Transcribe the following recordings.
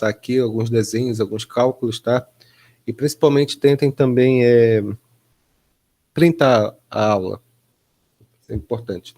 aqui alguns desenhos, alguns cálculos, tá? E principalmente tentem também printar a aula. Isso é importante.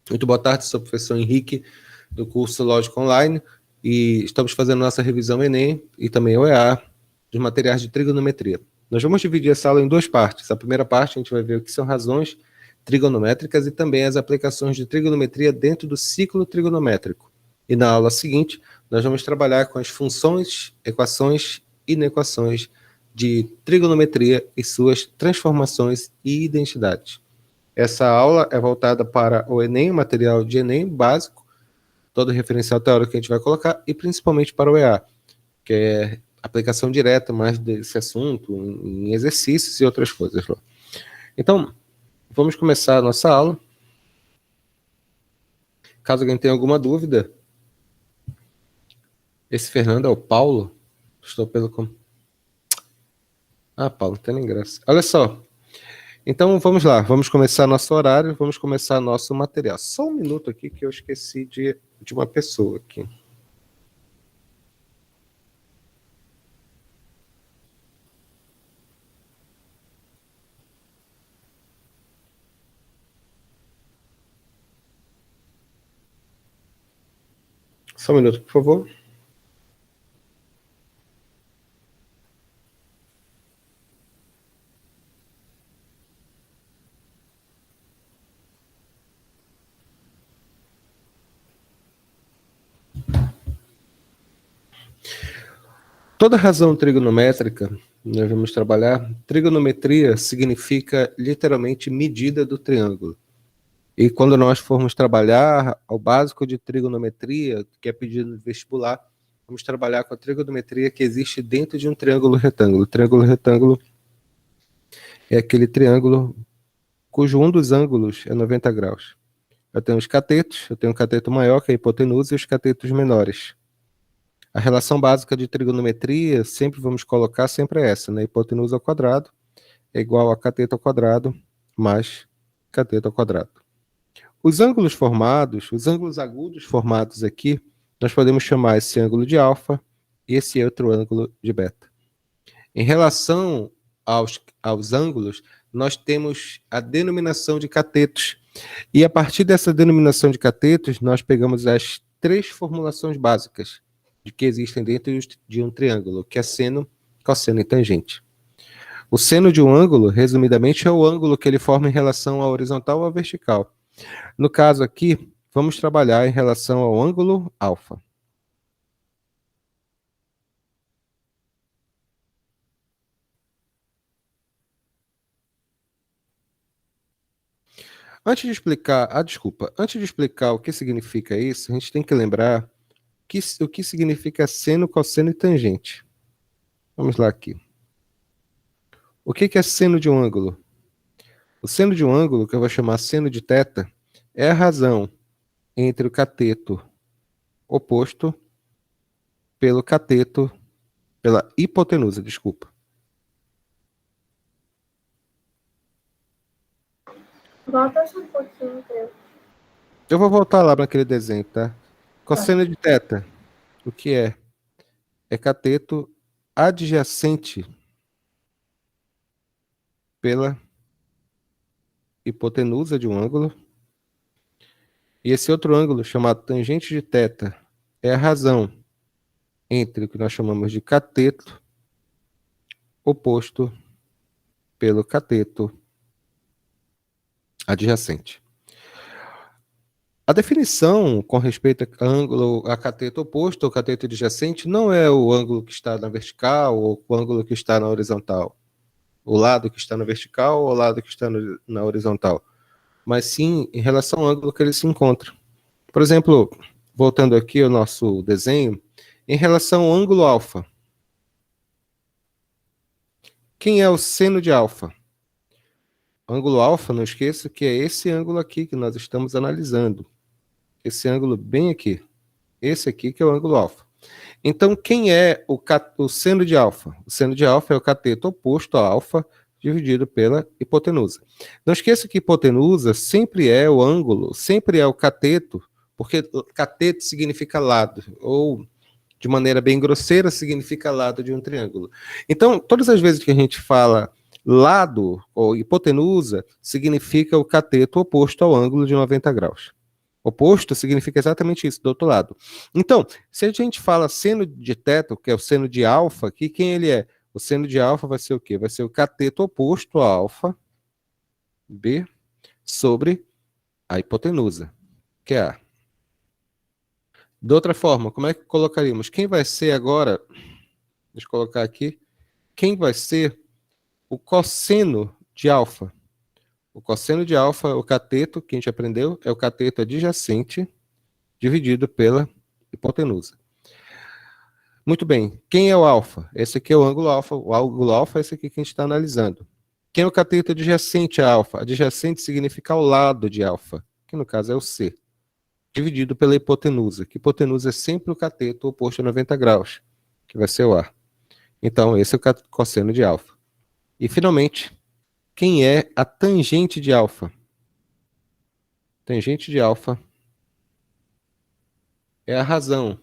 Muito boa tarde, sou o professor Henrique, do curso Lógica Online, e estamos fazendo nossa revisão Enem e também OEA dos materiais de trigonometria. Nós vamos dividir essa aula em duas partes. A primeira parte a gente vai ver o que são razões trigonométricas e também as aplicações de trigonometria dentro do ciclo trigonométrico. E na aula seguinte, nós vamos trabalhar com as funções, equações e inequações de trigonometria e suas transformações e identidades. Essa aula é voltada para o Enem, o material de Enem básico, todo o referencial teórico que a gente vai colocar, e principalmente para o EA, que é aplicação direta mais desse assunto, em exercícios e outras coisas. Então, vamos começar a nossa aula. Caso alguém tenha alguma dúvida, esse Fernando é o Paulo? Estou pelo... Ah, Paulo, não tem nem graça. Olha só. Então, vamos lá. Vamos começar nosso horário, vamos começar nosso material. Só um minuto aqui que eu esqueci de uma pessoa aqui. Só um minuto, por favor. Toda razão trigonométrica, nós vamos trabalhar, trigonometria significa literalmente medida do triângulo. E quando nós formos trabalhar o básico de trigonometria, que é pedido no vestibular, vamos trabalhar com a trigonometria que existe dentro de um triângulo retângulo. O triângulo retângulo é aquele triângulo cujo um dos ângulos é 90 graus. Eu tenho os catetos, eu tenho um cateto maior, que é a hipotenusa, e os catetos menores. A relação básica de trigonometria, sempre vamos colocar, sempre é essa, né? Hipotenusa ao quadrado é igual a cateto ao quadrado mais cateto ao quadrado. Os ângulos formados, os ângulos agudos formados aqui, nós podemos chamar esse ângulo de alfa e esse outro ângulo de beta. Em relação aos ângulos, nós temos a denominação de catetos. E a partir dessa denominação de catetos, nós pegamos as três formulações básicas de que existem dentro de um triângulo, que é seno, cosseno e tangente. O seno de um ângulo, resumidamente, é o ângulo que ele forma em relação à horizontal ou à vertical. No caso aqui, vamos trabalhar em relação ao ângulo alfa. Antes de explicar o que significa isso, a gente tem que lembrar o que significa seno, cosseno e tangente. Vamos lá aqui. O que é seno de um ângulo? O seno de um ângulo, que eu vou chamar seno de θ, é a razão entre o cateto oposto pela hipotenusa, desculpa. Volta só um pouquinho, Pedro. Eu vou voltar lá naquele desenho, tá? Cosseno de θ, o que é? É cateto adjacente pela hipotenusa de um ângulo. E esse outro ângulo, chamado tangente de θ, é a razão entre o que nós chamamos de cateto oposto pelo cateto adjacente. A definição com respeito a ângulo a cateto oposto ou cateto adjacente não é o ângulo que está na vertical ou o ângulo que está na horizontal. O lado que está na vertical ou o lado que está na horizontal. Mas sim em relação ao ângulo que ele se encontra. Por exemplo, voltando aqui ao nosso desenho, em relação ao ângulo alfa. Quem é o seno de alfa? O ângulo alfa, não esqueça que é esse ângulo aqui que nós estamos analisando. Esse ângulo bem aqui. Esse aqui que é o ângulo alfa. Então, quem é o seno de alfa? O seno de alfa é o cateto oposto a alfa dividido pela hipotenusa. Não esqueça que hipotenusa sempre é o ângulo, sempre é o cateto, porque cateto significa lado, ou de maneira bem grosseira, significa lado de um triângulo. Então, todas as vezes que a gente fala lado ou hipotenusa, significa o cateto oposto ao ângulo de 90 graus. Oposto significa exatamente isso, do outro lado. Então, se a gente fala seno de teto, que é o seno de alfa aqui, quem ele é? O seno de alfa vai ser o quê? Vai ser o cateto oposto a alfa, B, sobre a hipotenusa, que é A. De outra forma, como é que colocaríamos? Quem vai ser agora, deixa eu colocar aqui, quem vai ser o cosseno de alfa? O cosseno de alfa, o cateto, que a gente aprendeu, é o cateto adjacente dividido pela hipotenusa. Muito bem. Quem é o alfa? Esse aqui é o ângulo alfa. O ângulo alfa é esse aqui que a gente está analisando. Quem é o cateto adjacente a alfa? Adjacente significa ao lado de alfa, que no caso é o C, dividido pela hipotenusa, que hipotenusa é sempre o cateto oposto a 90 graus, que vai ser o A. Então, esse é o cosseno de alfa. E, finalmente, quem é a tangente de alfa? Tangente de alfa é a razão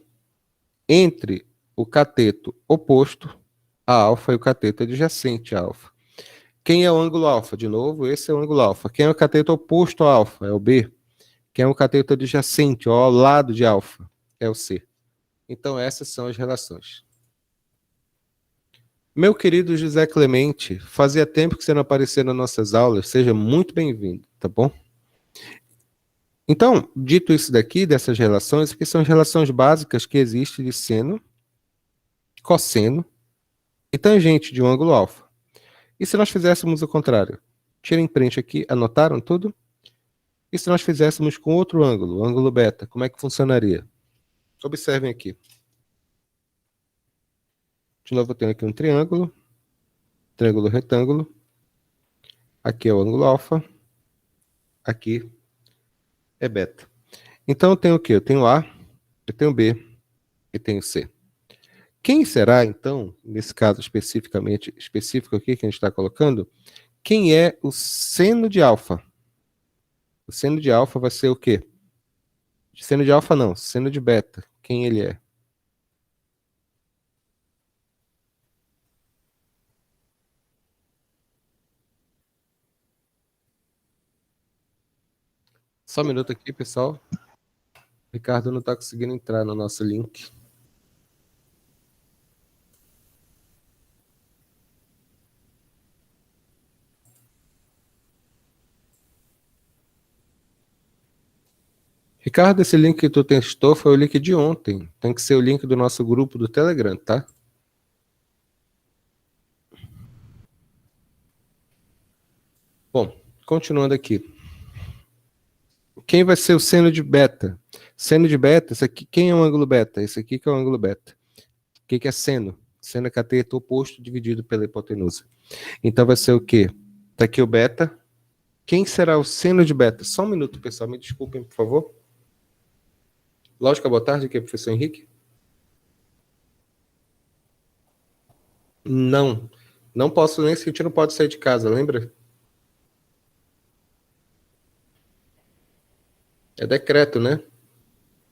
entre o cateto oposto a alfa e o cateto adjacente a alfa. Quem é o ângulo alfa? De novo, esse é o ângulo alfa. Quem é o cateto oposto a alfa? É o B. Quem é o cateto adjacente, ou ao lado de alfa? É o C. Então, essas são as relações. Meu querido José Clemente, fazia tempo que você não aparecia nas nossas aulas. Seja muito bem-vindo, tá bom? Então, dito isso daqui, dessas relações, que são as relações básicas que existem de seno, cosseno e tangente de um ângulo alfa. E se nós fizéssemos o contrário? Tirem print aqui, anotaram tudo? E se nós fizéssemos com outro ângulo, o ângulo beta, como é que funcionaria? Observem aqui. De novo, eu tenho aqui um triângulo retângulo. Aqui é o ângulo alfa. Aqui é beta. Então, eu tenho o quê? Eu tenho A, eu tenho B e tenho C. Quem será, então, nesse caso específico aqui que a gente está colocando, quem é o seno de alfa? O seno de alfa vai ser o quê? Seno de alfa não, seno de beta. Quem ele é? Só um minuto aqui, pessoal. O Ricardo não está conseguindo entrar no nosso link. Ricardo, esse link que tu testou foi o link de ontem. Tem que ser o link do nosso grupo do Telegram, tá? Bom, continuando aqui. Quem vai ser o seno de beta? Seno de beta, esse aqui, quem é o ângulo beta? Esse aqui que é o ângulo beta. O que é seno? Seno é cateto oposto dividido pela hipotenusa. Então vai ser o quê? Tá aqui o beta. Quem será o seno de beta? Só um minuto, pessoal. Me desculpem, por favor. Lógica, boa tarde. Aqui é o professor Henrique. Não. Não posso nem se a gente não pode sair de casa, lembra? É decreto, né?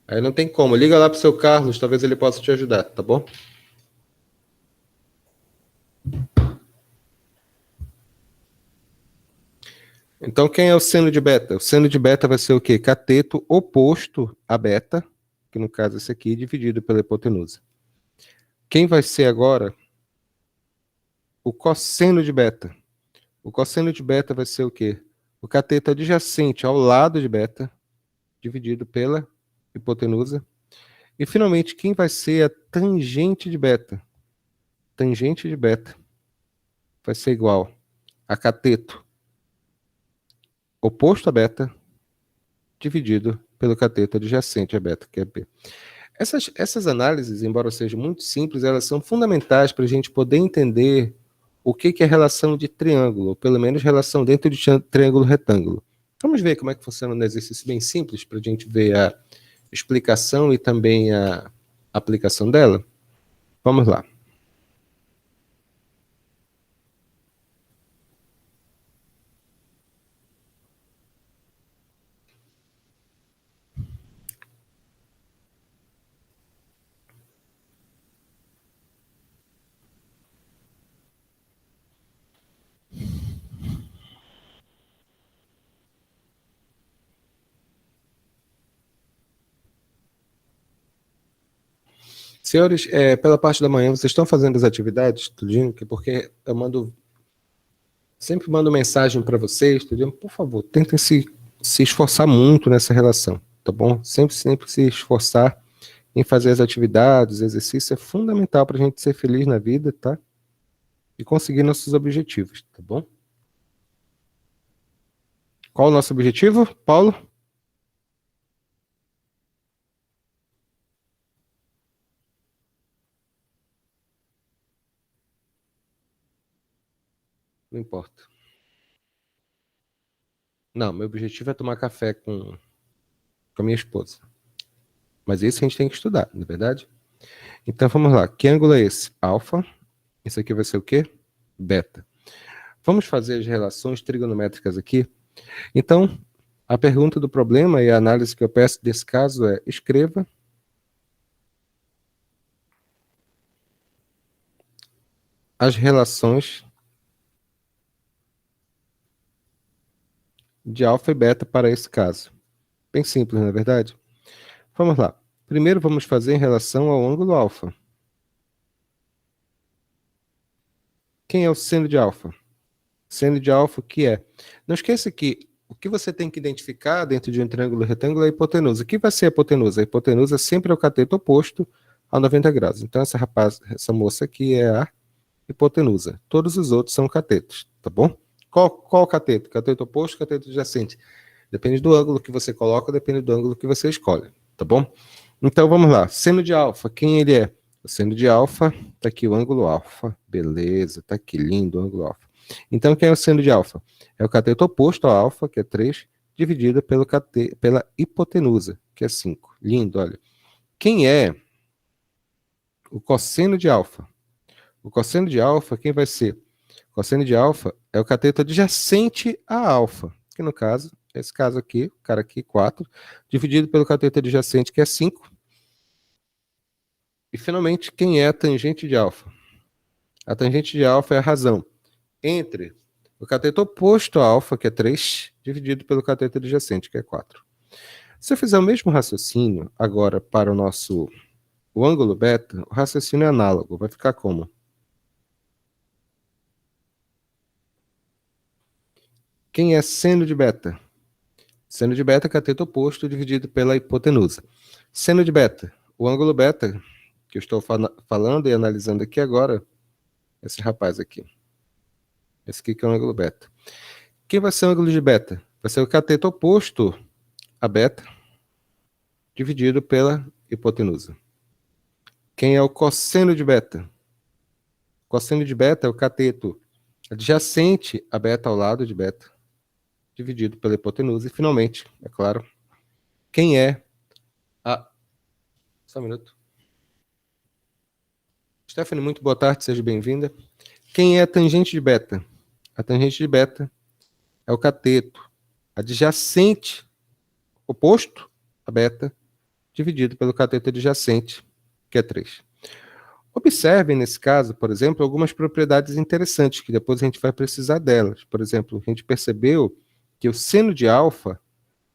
Aí não tem como. Liga lá pro seu Carlos, talvez ele possa te ajudar, tá bom? Então, quem é o seno de beta? O seno de beta vai ser o quê? Cateto oposto a beta, que no caso é esse aqui, dividido pela hipotenusa. Quem vai ser agora o cosseno de beta? O cosseno de beta vai ser o quê? O cateto adjacente ao lado de beta, dividido pela hipotenusa. E, finalmente, quem vai ser a tangente de beta? Tangente de beta vai ser igual a cateto oposto a beta, dividido pelo cateto adjacente a beta, que é B. Essas análises, embora sejam muito simples, elas são fundamentais para a gente poder entender o que é relação de triângulo, ou pelo menos relação dentro de triângulo retângulo. Vamos ver como é que funciona um exercício bem simples para a gente ver a explicação e também a aplicação dela? Vamos lá. Senhores, pela parte da manhã, vocês estão fazendo as atividades, tudinho? Porque eu sempre mando mensagem para vocês, tudinho? Por favor, tentem se esforçar muito nessa relação, tá bom? Sempre se esforçar em fazer as atividades, exercício é fundamental para a gente ser feliz na vida, tá? E conseguir nossos objetivos, tá bom? Qual o nosso objetivo, Paulo? Não importa. Não, meu objetivo é tomar café com a minha esposa. Mas isso a gente tem que estudar, não é verdade? Então vamos lá. Que ângulo é esse? Alfa. Isso aqui vai ser o quê? Beta. Vamos fazer as relações trigonométricas aqui. Então, a pergunta do problema e a análise que eu peço desse caso é: escreva as relações de alfa e beta para esse caso. Bem simples, não é verdade? Vamos lá. Primeiro vamos fazer em relação ao ângulo alfa. Quem é o seno de alfa? Seno de alfa, o que é? Não esqueça que o que você tem que identificar dentro de um triângulo retângulo é a hipotenusa. O que vai ser a hipotenusa? A hipotenusa sempre é o cateto oposto a 90 graus. Então, essa moça aqui é a hipotenusa. Todos os outros são catetos, tá bom? Qual cateto? Cateto oposto, cateto adjacente. Depende do ângulo que você coloca, depende do ângulo que você escolhe, tá bom? Então, vamos lá. Seno de alfa, quem ele é? O seno de alfa, tá aqui o ângulo alfa. Beleza, tá aqui, lindo o ângulo alfa. Então, quem é o seno de alfa? É o cateto oposto ao alfa, que é 3, dividido pela hipotenusa, que é 5. Lindo, olha. Quem é o cosseno de alfa? O cosseno de alfa, quem vai ser? O cosseno de alfa é o cateto adjacente a alfa, que no caso, esse caso aqui, o cara aqui, 4, dividido pelo cateto adjacente, que é 5. E, finalmente, quem é a tangente de alfa? A tangente de alfa é a razão entre o cateto oposto a alfa, que é 3, dividido pelo cateto adjacente, que é 4. Se eu fizer o mesmo raciocínio agora para o ângulo beta, o raciocínio é análogo. Vai ficar como? Quem é seno de beta? Seno de beta é cateto oposto dividido pela hipotenusa. Seno de beta, o ângulo beta, que eu estou falando e analisando aqui agora, esse rapaz aqui. Esse aqui que é o ângulo beta. Quem vai ser o ângulo de beta? Vai ser o cateto oposto a beta, dividido pela hipotenusa. Quem é o cosseno de beta? O cosseno de beta é o cateto adjacente a beta ao lado de beta, dividido pela hipotenusa. E, finalmente, é claro, quem é a... Só um minuto. Stephanie, muito boa tarde, seja bem-vinda. Quem é a tangente de beta? A tangente de beta é o cateto adjacente, oposto a beta, dividido pelo cateto adjacente, que é 3. Observem, nesse caso, por exemplo, algumas propriedades interessantes, que depois a gente vai precisar delas. Por exemplo, a gente percebeu que o seno de alfa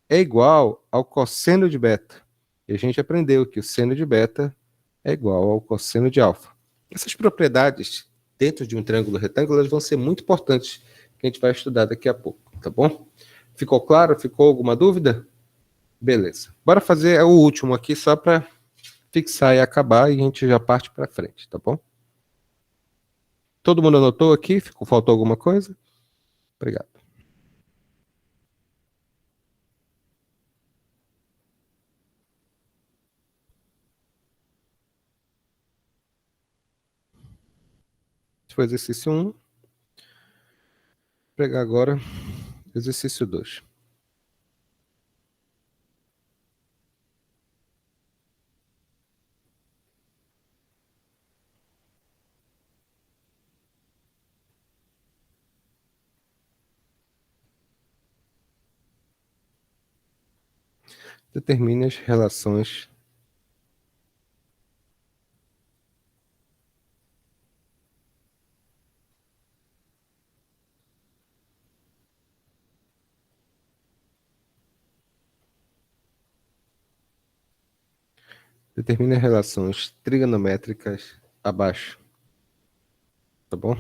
é igual ao cosseno de beta. E a gente aprendeu que o seno de beta é igual ao cosseno de alfa. Essas propriedades, dentro de um triângulo retângulo, elas vão ser muito importantes, que a gente vai estudar daqui a pouco, tá bom? Ficou claro? Ficou alguma dúvida? Beleza. Bora fazer o último aqui, só para fixar e acabar, e a gente já parte para frente, tá bom? Todo mundo anotou aqui? Faltou alguma coisa? Obrigado. Esse foi o exercício 1. Vou pegar agora exercício 2. Determine as relações Determine as relações trigonométricas abaixo. Tá bom?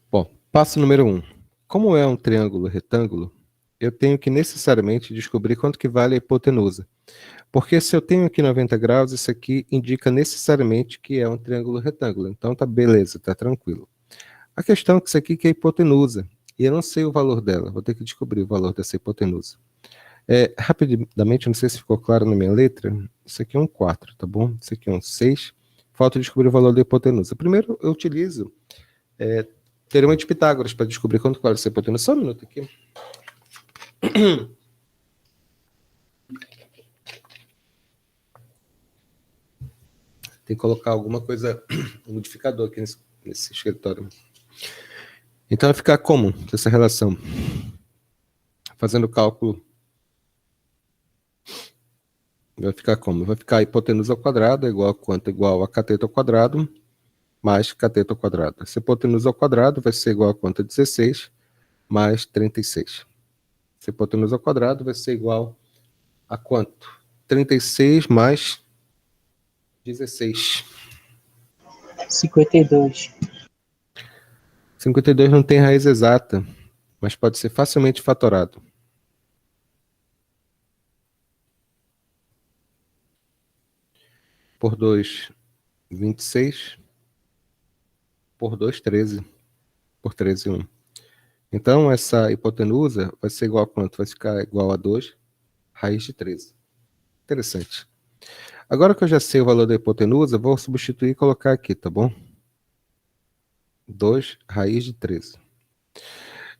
Bom, passo número 1. Como é um triângulo retângulo, eu tenho que necessariamente descobrir quanto que vale a hipotenusa. Porque se eu tenho aqui 90 graus, isso aqui indica necessariamente que é um triângulo retângulo. Então tá beleza, tá tranquilo. A questão é que isso aqui que é hipotenusa. E eu não sei o valor dela. Vou ter que descobrir o valor dessa hipotenusa. Rapidamente, não sei se ficou claro na minha letra. Isso aqui é um 4, tá bom? Isso aqui é um 6. Falta descobrir o valor da hipotenusa. Primeiro, eu utilizo teorema de Pitágoras para descobrir quanto vale essa hipotenusa. Só um minuto aqui. Tem que colocar alguma coisa, um modificador aqui nesse escritório. Então vai ficar como essa relação? Fazendo o cálculo, vai ficar como? Vai ficar a hipotenusa ao quadrado é igual a quanto? Igual a cateto ao quadrado mais cateto ao quadrado. Essa hipotenusa ao quadrado vai ser igual a quanto? 16 mais 36. Essa hipotenusa ao quadrado vai ser igual a quanto? 36 mais 16. 52. 52 não tem raiz exata, mas pode ser facilmente fatorado. Por 2, 26. Por 2, 13. Por 13, 1. Então, essa hipotenusa vai ser igual a quanto? Vai ficar igual a 2 raiz de 13. Interessante. Agora que eu já sei o valor da hipotenusa, vou substituir e colocar aqui, tá bom? 2 raiz de 13.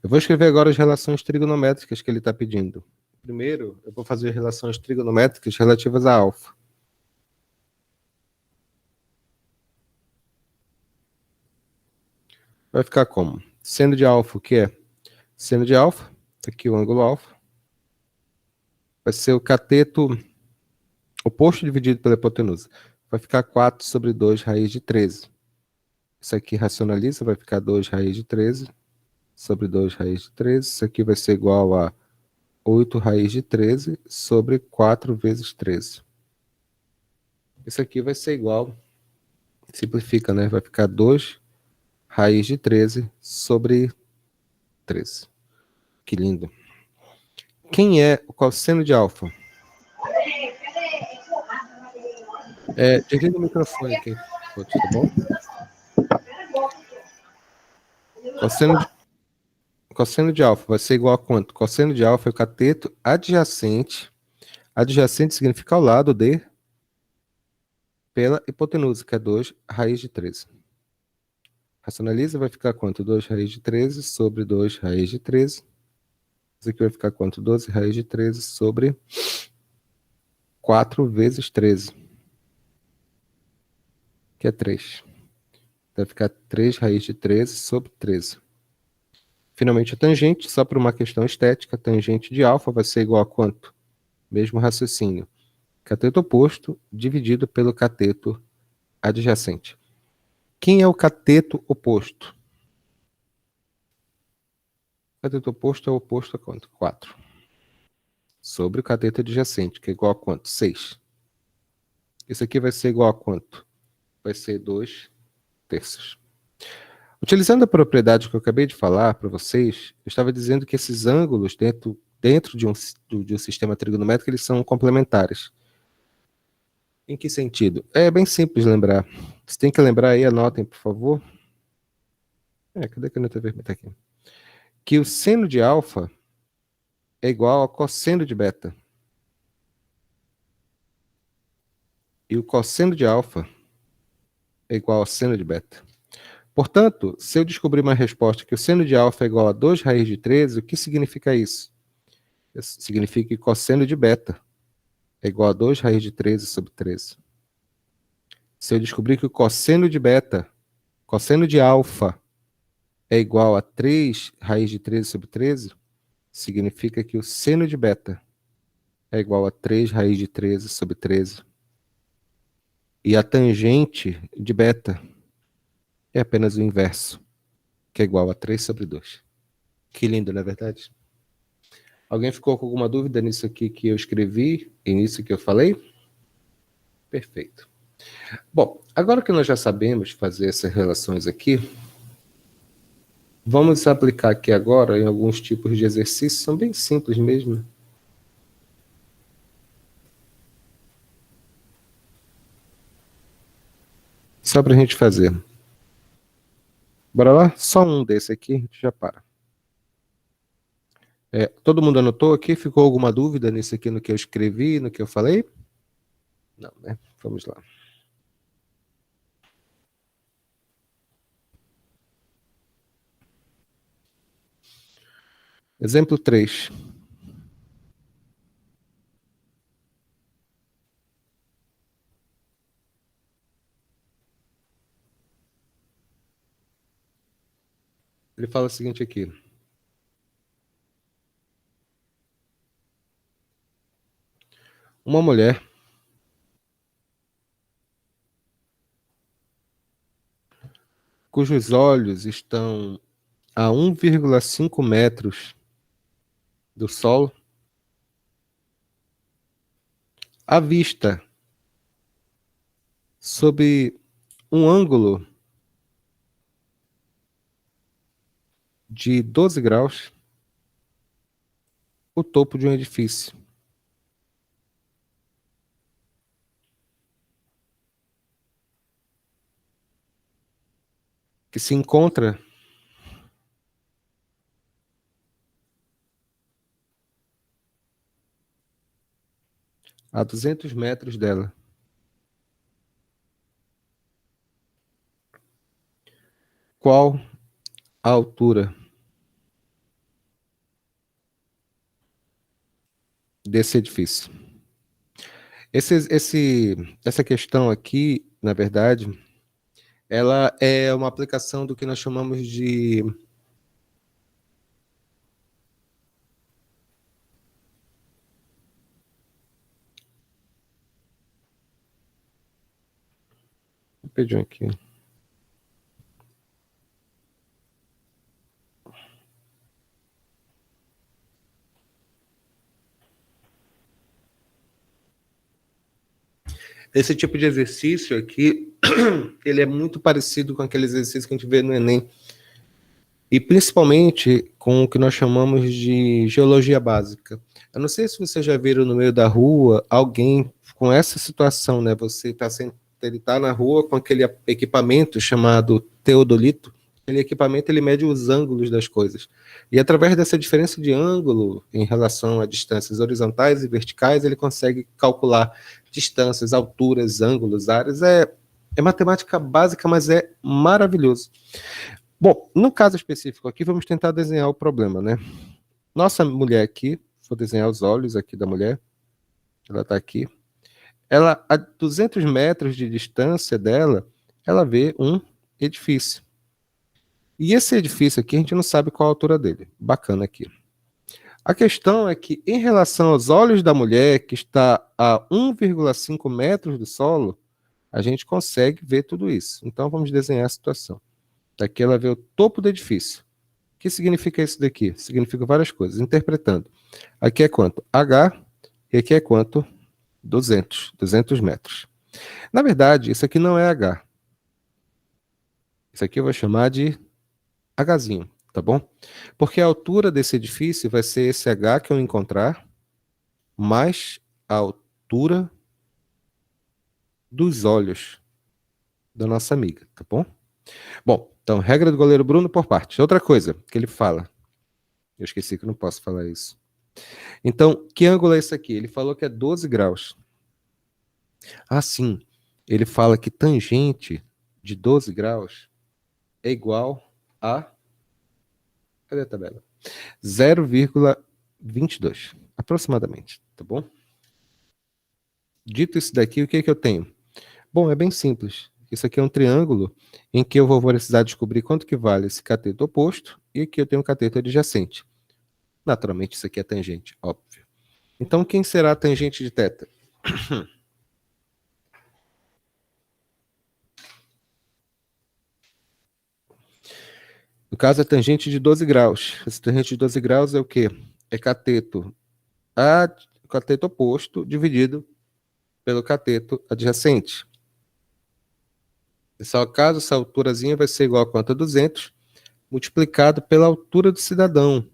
Eu vou escrever agora as relações trigonométricas que ele está pedindo. Primeiro, eu vou fazer as relações trigonométricas relativas a alfa. Vai ficar como? Seno de alfa, o que é? Seno de alfa, aqui o ângulo alfa, vai ser o cateto oposto dividido pela hipotenusa. Vai ficar 4 sobre 2 raiz de 13. Isso aqui racionaliza, vai ficar 2 raiz de 13 sobre 2 raiz de 13. Isso aqui vai ser igual a 8 raiz de 13 sobre 4 vezes 13. Isso aqui vai ser igual, simplifica, né? Vai ficar 2 raiz de 13 sobre 13. Que lindo. Quem é o cosseno de alfa? Desliga o microfone aqui, tá bom? Cosseno de alfa vai ser igual a quanto? Cosseno de alfa é o cateto adjacente. Adjacente significa ao lado de pela hipotenusa, que é 2 raiz de 13. Racionaliza, vai ficar quanto? 2 raiz de 13 sobre 2 raiz de 13. Isso aqui vai ficar quanto? 12 raiz de 13 sobre 4 vezes 13. Que é 3. Vai ficar 3 raiz de 13 sobre 13. Finalmente, a tangente, só por uma questão estética, a tangente de alfa vai ser igual a quanto? Mesmo raciocínio. Cateto oposto dividido pelo cateto adjacente. Quem é o cateto oposto? O cateto oposto é o oposto a quanto? 4. Sobre o cateto adjacente, que é igual a quanto? 6. Isso aqui vai ser igual a quanto? Vai ser 2 terços. Utilizando a propriedade que eu acabei de falar para vocês, eu estava dizendo que esses ângulos dentro de um sistema trigonométrico, eles são complementares. Em que sentido? É bem simples lembrar. Você tem que lembrar aí, anotem, por favor. Cadê a caneta vermelha? Tá aqui. Que o seno de alfa é igual ao cosseno de beta. E o cosseno de alfa é igual ao seno de beta. Portanto, se eu descobrir uma resposta que o seno de alfa é igual a 2 raiz de 13, o que significa isso? Isso significa que cosseno de beta é igual a 2 raiz de 13 sobre 13. Se eu descobrir que o cosseno de beta, cosseno de alfa, é igual a 3 raiz de 13 sobre 13, significa que o seno de beta é igual a 3 raiz de 13 sobre 13. E a tangente de beta é apenas o inverso, que é igual a 3 sobre 2. Que lindo, não é verdade? Alguém ficou com alguma dúvida nisso aqui que eu escrevi e nisso que eu falei? Perfeito. Bom, agora que nós já sabemos fazer essas relações aqui, vamos aplicar aqui agora em alguns tipos de exercícios, são bem simples mesmo. Só para a gente fazer. Bora lá? Só um desse aqui, a gente já para. Todo mundo anotou aqui? Ficou alguma dúvida nisso aqui no que eu escrevi, no que eu falei? Não, né? Vamos lá. Exemplo 3. Ele fala o seguinte aqui. Uma mulher cujos olhos estão a 1,5 metros do Sol, à vista, sob um ângulo de 12 graus, o topo de um edifício. Que se encontra a 200 metros dela. Qual a altura desse edifício? Essa questão aqui, na verdade, ela é uma aplicação do que nós chamamos de rapidinho aqui. Esse tipo de exercício aqui, ele é muito parecido com aquele exercício que a gente vê no Enem. E principalmente com o que nós chamamos de geologia básica. Eu não sei se vocês já viram no meio da rua alguém com essa situação, né? Ele está na rua com aquele equipamento chamado teodolito. Aquele equipamento ele mede os ângulos das coisas. E através dessa diferença de ângulo em relação a distâncias horizontais e verticais, ele consegue calcular distâncias, alturas, ângulos, áreas. É matemática básica, mas é maravilhoso. Bom, no caso específico aqui, vamos tentar desenhar o problema, né? Nossa mulher aqui, vou desenhar os olhos aqui da mulher, ela está aqui. Ela, a 200 metros de distância dela, ela vê um edifício. E esse edifício aqui, a gente não sabe qual a altura dele. Bacana aqui. A questão é que, em relação aos olhos da mulher, que está a 1,5 metros do solo, a gente consegue ver tudo isso. Então, vamos desenhar a situação. Daqui ela vê o topo do edifício. O que significa isso daqui? Significa várias coisas. Interpretando. Aqui é quanto? H e aqui é quanto? 200 metros. Na verdade, isso aqui não é H. Isso aqui eu vou chamar de Hzinho, tá bom? Porque a altura desse edifício vai ser esse H que eu encontrar, mais a altura dos olhos da nossa amiga, tá bom? Bom, então, regra do goleiro Bruno por parte. Outra coisa que ele fala. Eu esqueci que eu não posso falar isso. Então, que ângulo é esse aqui? Ele falou que é 12 graus. Ah, sim. Ele fala que tangente de 12 graus é igual a... Cadê a tabela? 0,22, aproximadamente, tá bom? Dito isso daqui, o que é que eu tenho? Bom, é bem simples. Isso aqui é um triângulo em que eu vou precisar descobrir quanto que vale esse cateto oposto e aqui eu tenho um cateto adjacente. Naturalmente, isso aqui é tangente, óbvio. Então, quem será a tangente de θ? No caso, é tangente de 12 graus. Esse tangente de 12 graus é o quê? É cateto oposto dividido pelo cateto adjacente. Nesse caso, essa alturazinha vai ser igual a quanto? A 200, multiplicado pela altura do cidadão.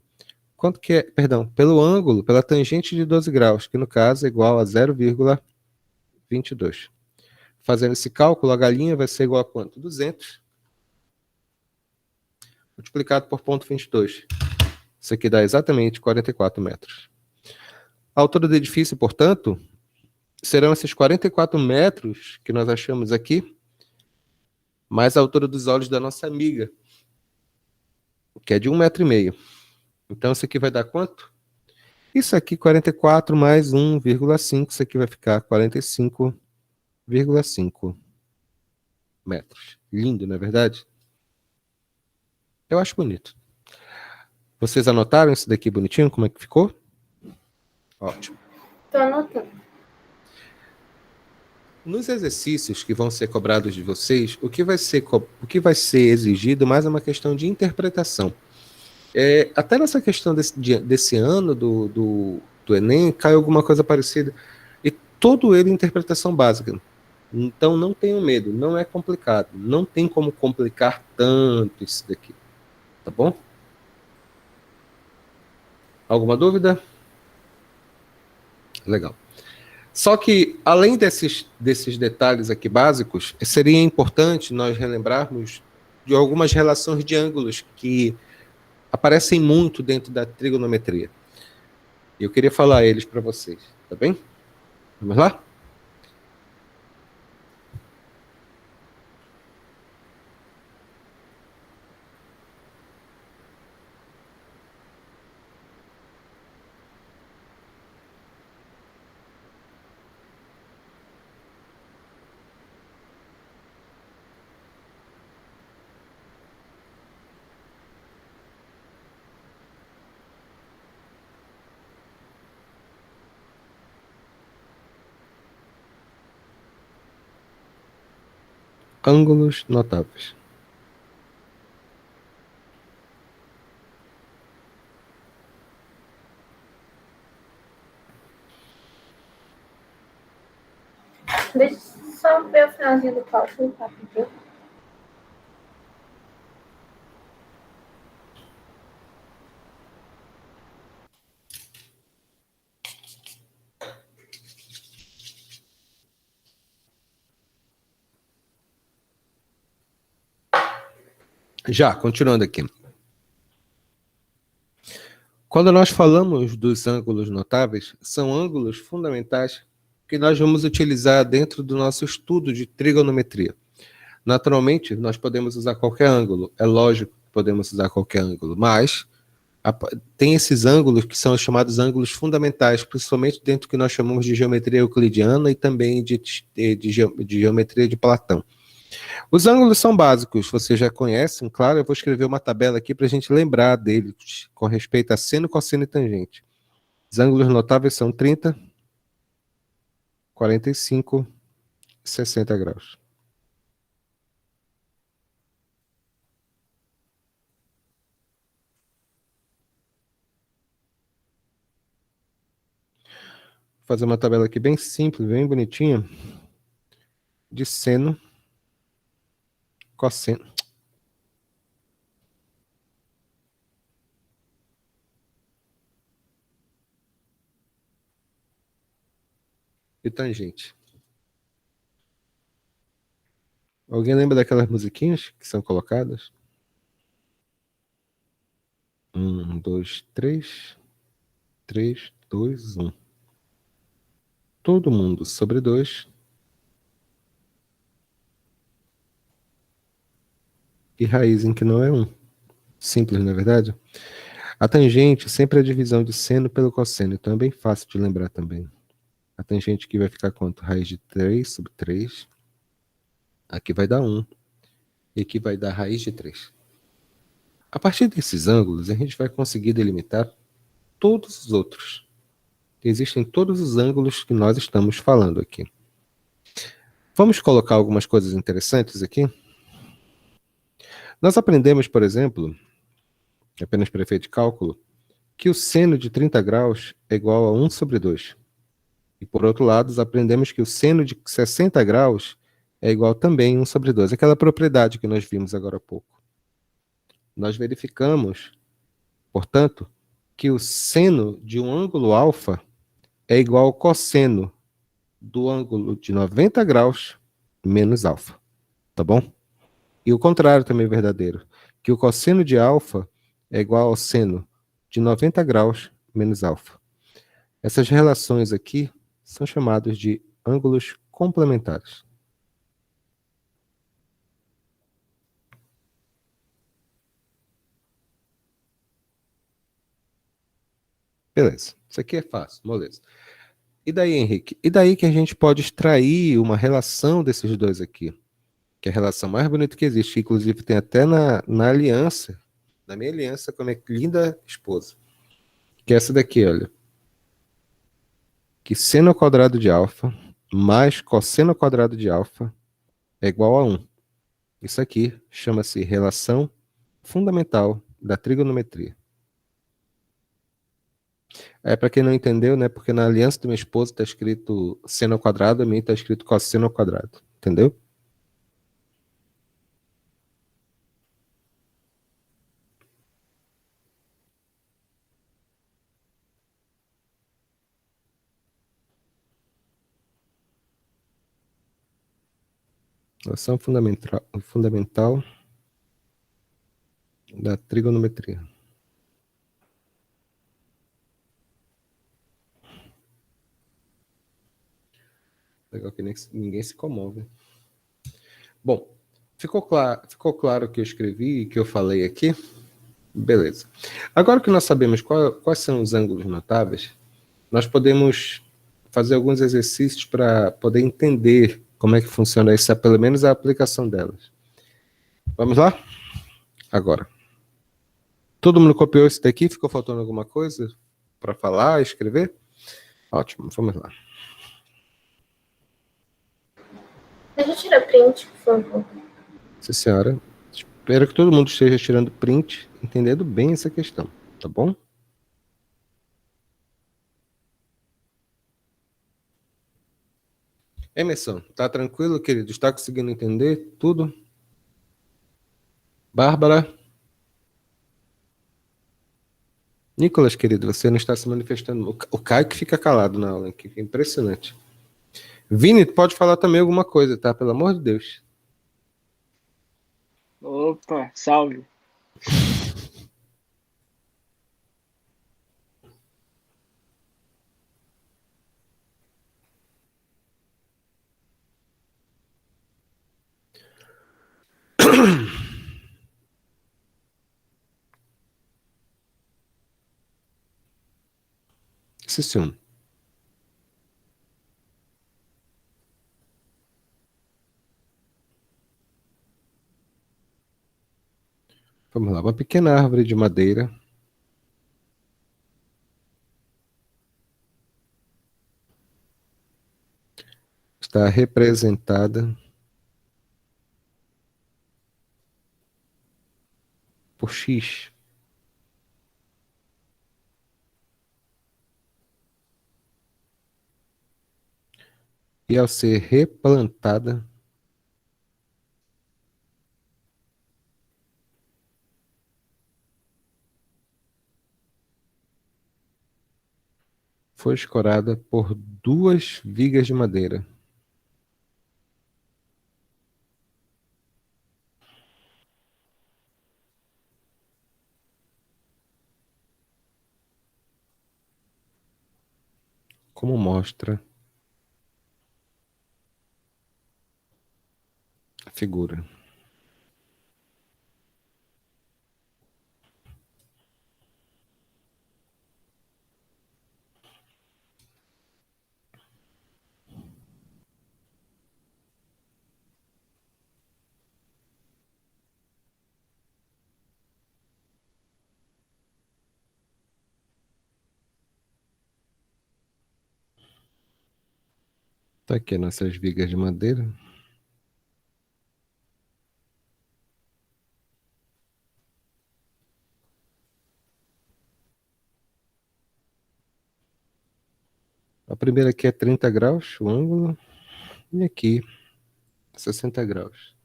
Quanto que é? Perdão, pelo ângulo, pela tangente de 12 graus, que no caso é igual a 0,22. Fazendo esse cálculo, a galinha vai ser igual a quanto? 200 multiplicado por 0,22. Isso aqui dá exatamente 44 metros. A altura do edifício, portanto, serão esses 44 metros que nós achamos aqui, mais a altura dos olhos da nossa amiga, que é de 1,5 metro. Então, isso aqui vai dar quanto? Isso aqui, 44 mais 1,5, isso aqui vai ficar 45,5 metros. Lindo, não é verdade? Eu acho bonito. Vocês anotaram isso daqui bonitinho? Como é que ficou? Ótimo. Tô anotando. Nos exercícios que vão ser cobrados de vocês, o que vai ser exigido mais é uma questão de interpretação. Até nessa questão desse ano do Enem, cai alguma coisa parecida. E todo ele interpretação básica. Então não tenham medo, não é complicado. Não tem como complicar tanto isso daqui. Tá bom? Alguma dúvida? Legal. Só que, além desses detalhes aqui básicos, seria importante nós relembrarmos de algumas relações de ângulos que aparecem muito dentro da trigonometria. E eu queria falar eles para vocês, tá bem? Vamos lá? Ângulos notáveis. Deixa eu só ver o finalzinho do cálculo rápido. Já, continuando aqui. Quando nós falamos dos ângulos notáveis, são ângulos fundamentais que nós vamos utilizar dentro do nosso estudo de trigonometria. Naturalmente, nós podemos usar qualquer ângulo, é lógico que podemos usar qualquer ângulo, mas tem esses ângulos que são os chamados ângulos fundamentais, principalmente dentro do que nós chamamos de geometria euclidiana e também de geometria de Platão. Os ângulos são básicos, vocês já conhecem, claro, eu vou escrever uma tabela aqui para a gente lembrar deles com respeito a seno, cosseno e tangente. Os ângulos notáveis são 30, 45 e 60 graus. Vou fazer uma tabela aqui bem simples, bem bonitinha, de seno, cosseno. E tangente. Alguém lembra daquelas musiquinhas que são colocadas? 1, 2, 3, 3, 2, 1. Todo mundo sobre 2. E raiz em que não é 1. Simples, não é verdade? A tangente sempre é a divisão de seno pelo cosseno, então é bem fácil de lembrar também. A tangente aqui vai ficar quanto? Raiz de 3 sobre 3. Aqui vai dar 1. E aqui vai dar raiz de 3. A partir desses ângulos, a gente vai conseguir delimitar todos os outros. Existem todos os ângulos que nós estamos falando aqui. Vamos colocar algumas coisas interessantes aqui? Nós aprendemos, por exemplo, apenas para efeito de cálculo, que o seno de 30 graus é igual a 1 sobre 2. E, por outro lado, aprendemos que o seno de 60 graus é igual também a 1 sobre 2. Aquela propriedade que nós vimos agora há pouco. Nós verificamos, portanto, que o seno de um ângulo alfa é igual ao cosseno do ângulo de 90 graus menos alfa. Tá bom? E o contrário também é verdadeiro, que o cosseno de alfa é igual ao seno de 90 graus menos alfa. Essas relações aqui são chamadas de ângulos complementares. Beleza, isso aqui é fácil, moleza. E daí, Henrique? E daí que a gente pode extrair uma relação desses dois aqui, que é a relação mais bonita que existe, que inclusive tem até na aliança, na minha aliança com a minha linda esposa, que é essa daqui, olha. Que seno ao quadrado de alfa mais cosseno ao quadrado de alfa é igual a 1. Isso aqui chama-se relação fundamental da trigonometria. Para quem não entendeu, né? Porque na aliança do meu esposo está escrito seno ao quadrado, a minha está escrito cosseno ao quadrado. Entendeu? Relação fundamental da trigonometria. Legal que ninguém se comove. Bom, ficou claro o que eu escrevi e que eu falei aqui? Beleza. Agora que nós sabemos quais são os ângulos notáveis, nós podemos fazer alguns exercícios para poder entender como é que funciona isso, pelo menos a aplicação delas. Vamos lá? Agora. Todo mundo copiou isso daqui? Ficou faltando alguma coisa para falar, escrever? Ótimo, vamos lá. Deixa eu tirar print, por favor. Sim, senhora. Espero que todo mundo esteja tirando print, entendendo bem essa questão, tá bom? Emerson, tá tranquilo, querido? Está conseguindo entender tudo? Bárbara? Nicolas, querido, você não está se manifestando. O Caio que fica calado na aula, que é impressionante. Vini, pode falar também alguma coisa, tá? Pelo amor de Deus. Opa, salve. Sim. Vamos lá, uma pequena árvore de madeira está representada por X. E ao ser replantada, foi escorada por 2 vigas de madeira. Como mostra a figura. Aqui nossas vigas de madeira. A primeira aqui é 30 graus, o ângulo. E aqui, 60 graus.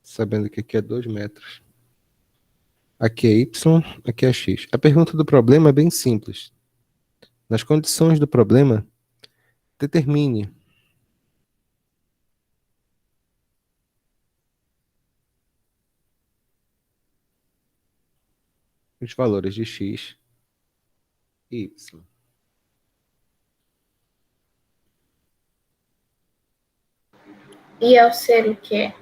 Sabendo que aqui é 2 metros. Aqui é Y, aqui é X. A pergunta do problema é bem simples. Nas condições do problema, determine os valores de X e Y. E ao ser o quê?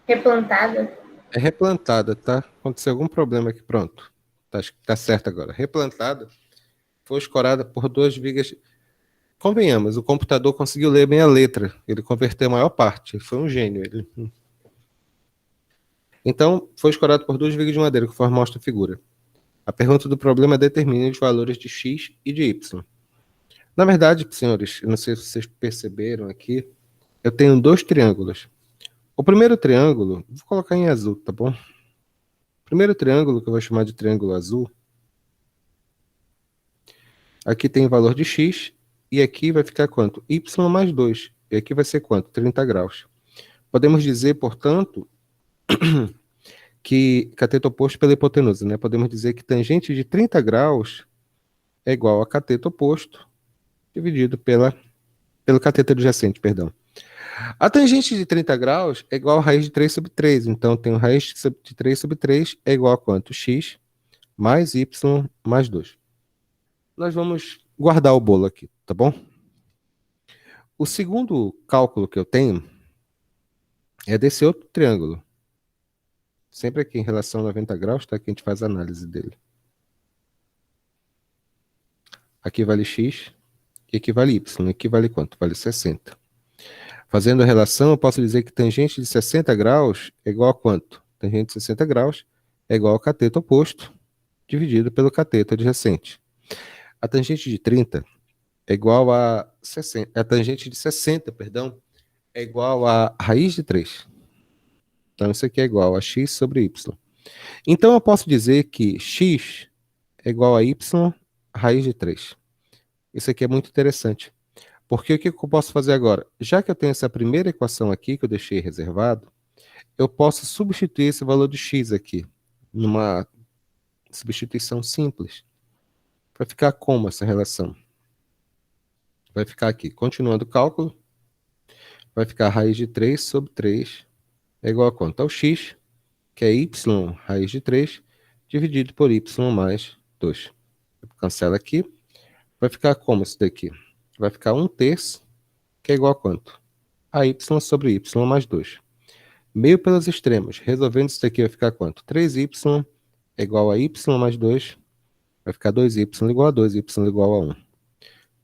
Replantada? É replantada, tá? Aconteceu algum problema aqui, pronto. Tá certo agora. Replantada foi escorada por 2 vigas. Convenhamos, o computador conseguiu ler bem a letra. Ele converteu a maior parte. Ele foi um gênio. Então, foi escorado por 2 vigas de madeira, conforme mostra a figura. A pergunta do problema determina os valores de X e de Y. Na verdade, senhores, eu não sei se vocês perceberam aqui, eu tenho 2 triângulos. O primeiro triângulo, vou colocar em azul, tá bom? O primeiro triângulo, que eu vou chamar de triângulo azul, aqui tem o valor de X, e aqui vai ficar quanto? Y mais 2. E aqui vai ser quanto? 30 graus. Podemos dizer, portanto, que cateto oposto pela hipotenusa, né? Podemos dizer que tangente de 30 graus é igual a cateto oposto dividido pelo cateto adjacente, perdão. A tangente de 30 graus é igual a raiz de 3 sobre 3. Então, tenho raiz de 3 sobre 3 é igual a quanto? X mais Y mais 2. Nós vamos guardar o bolo aqui, tá bom? O segundo cálculo que eu tenho é desse outro triângulo. Sempre aqui em relação a 90 graus, tá? Que a gente faz a análise dele. Aqui vale X e aqui vale Y. Aqui vale quanto? Vale 60. Fazendo a relação, eu posso dizer que tangente de 60 graus é igual a quanto? Tangente de 60 graus é igual ao cateto oposto dividido pelo cateto adjacente. A tangente de 30 é igual a 60. A tangente de 60, perdão, é igual a raiz de 3. Então, isso aqui é igual a x sobre y. Então, eu posso dizer que x é igual a y raiz de 3. Isso aqui é muito interessante. Porque o que eu posso fazer agora? Já que eu tenho essa primeira equação aqui, que eu deixei reservado, eu posso substituir esse valor de x aqui, numa substituição simples. Vai ficar como essa relação? Vai ficar aqui, continuando o cálculo, vai ficar raiz de 3 sobre 3 é igual a quanto? Ao x, que é y raiz de 3, dividido por y mais 2. Cancela aqui. Vai ficar como isso daqui? Vai ficar 1/3, que é igual a quanto? A y sobre y mais 2. Meio pelos extremos. Resolvendo isso daqui vai ficar quanto? 3y é igual a y mais 2. Vai ficar 2y igual a 2, y igual a 1.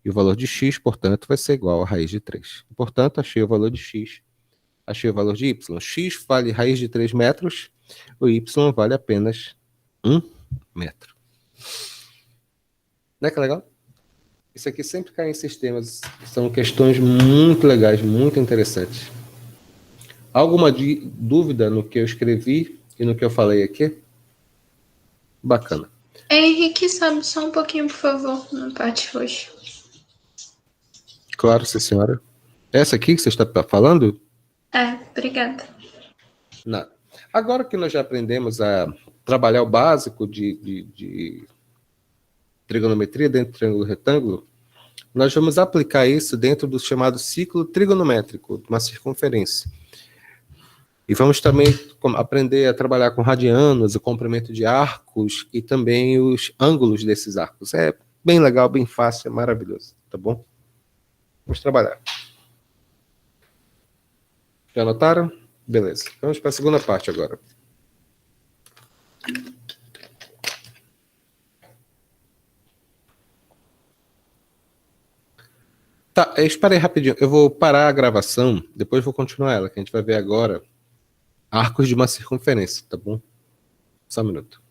E o valor de x, portanto, vai ser igual a raiz de 3. Portanto, achei o valor de x. Achei o valor de y. X vale raiz de 3 metros. O y vale apenas 1 metro. Não é que é legal? Isso aqui sempre cai em sistemas. São questões muito legais, muito interessantes. Alguma dúvida no que eu escrevi e no que eu falei aqui? Bacana. Henrique, sobe só um pouquinho, por favor, na parte roxa. Claro, sim, senhora. Essa aqui que você está falando? Obrigada. Nada. Agora que nós já aprendemos a trabalhar o básico de trigonometria dentro do triângulo retângulo, nós vamos aplicar isso dentro do chamado ciclo trigonométrico, de uma circunferência. E vamos também aprender a trabalhar com radianos, o comprimento de arcos e também os ângulos desses arcos. É bem legal, bem fácil, é maravilhoso, tá bom? Vamos trabalhar. Já anotaram? Beleza. Vamos para a segunda parte agora. Tá, espera aí rapidinho. Eu vou parar a gravação, depois vou continuar ela, que a gente vai ver agora arcos de uma circunferência, tá bom? Só um minuto.